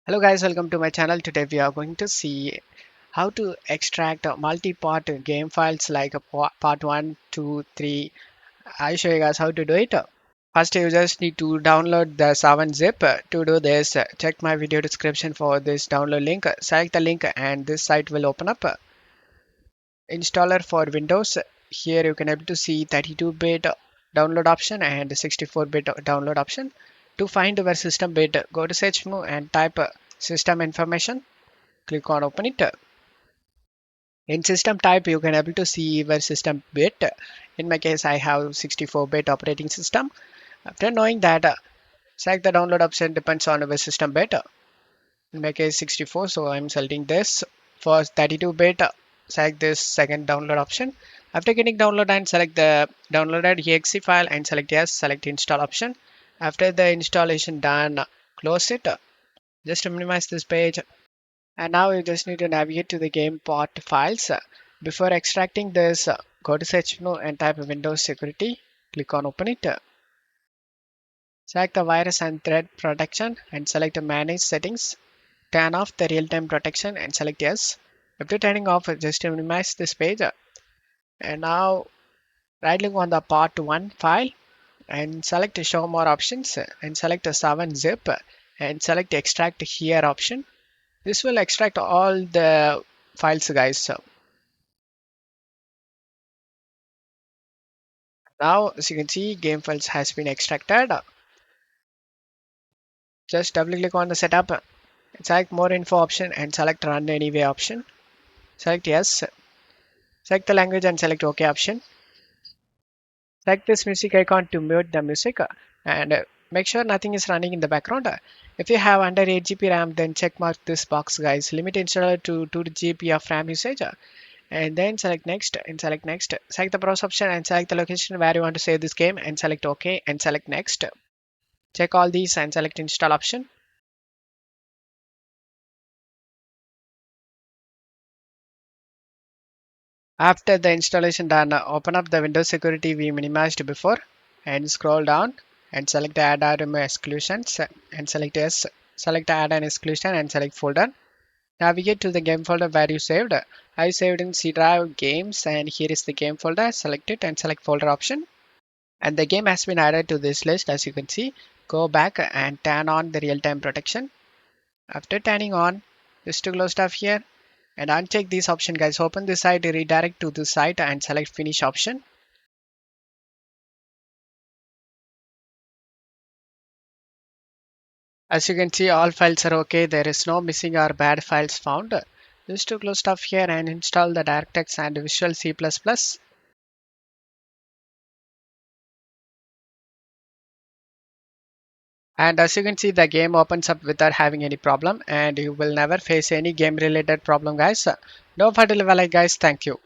Hello guys, welcome to my channel. Today we are going to see how to extract multi-part game files like part 1, 2, 3. I'll show you guys how to do it. First you just need to download the 7-zip. To do this, check my video description for this download link. Select the link and this site will open up. Installer for Windows. Here you can able to see 32-bit download option and 64-bit download option. To find our system bit, go to search menu and type system information. Click on open it. In system type you can able to see your system bit. In my case I have 64-bit operating system. After knowing that, select the download option depends on your system bit. In my case 64, so I'm selecting this. For 32-bit, select this second download option. After getting download and select the downloaded exe file and select yes, select install option. After the installation done, close it. Just to minimize this page. And now you just need to navigate to the game part files. Before extracting this, go to search menu and type Windows Security. Click on open it. Select the virus and threat protection and select the manage settings. Turn off the real-time protection and select yes. After turning off, just to minimize this page. And now right click on the part 1 file and select show more options and select the 7-zip and select extract here option. This will extract all the files guys. Now, as you can see, game files has been extracted. Just double click on the setup, select more info option and select run anyway option. Select yes. Select the language and select OK option. Select this music icon to mute the music and make sure nothing is running in the background. If you have under 8 GB RAM, then check mark this box guys. Limit installer to 2 GB of RAM usage. And then select next and select next. Select the browse option and select the location where you want to save this game and select OK and select next. Check all these and select install option. After the installation done, open up the Windows security we minimized before and scroll down and select the add-on exclusions and select yes. Select the add-on exclusion and select folder. Navigate to the game folder where you saved. I saved in C drive games and here is the game folder. Select it and select folder option. And the game has been added to this list as you can see. Go back and turn on the real-time protection. After turning on, just to close stuff here and uncheck this option guys. Open this site, redirect to this site and select finish option. As you can see, all files are okay. There is no missing or bad files found. Just to close stuff here and install the DirectX and Visual C++. And as you can see, the game opens up without having any problem and you will never face any game related problem guys. No further level guys. Thank you.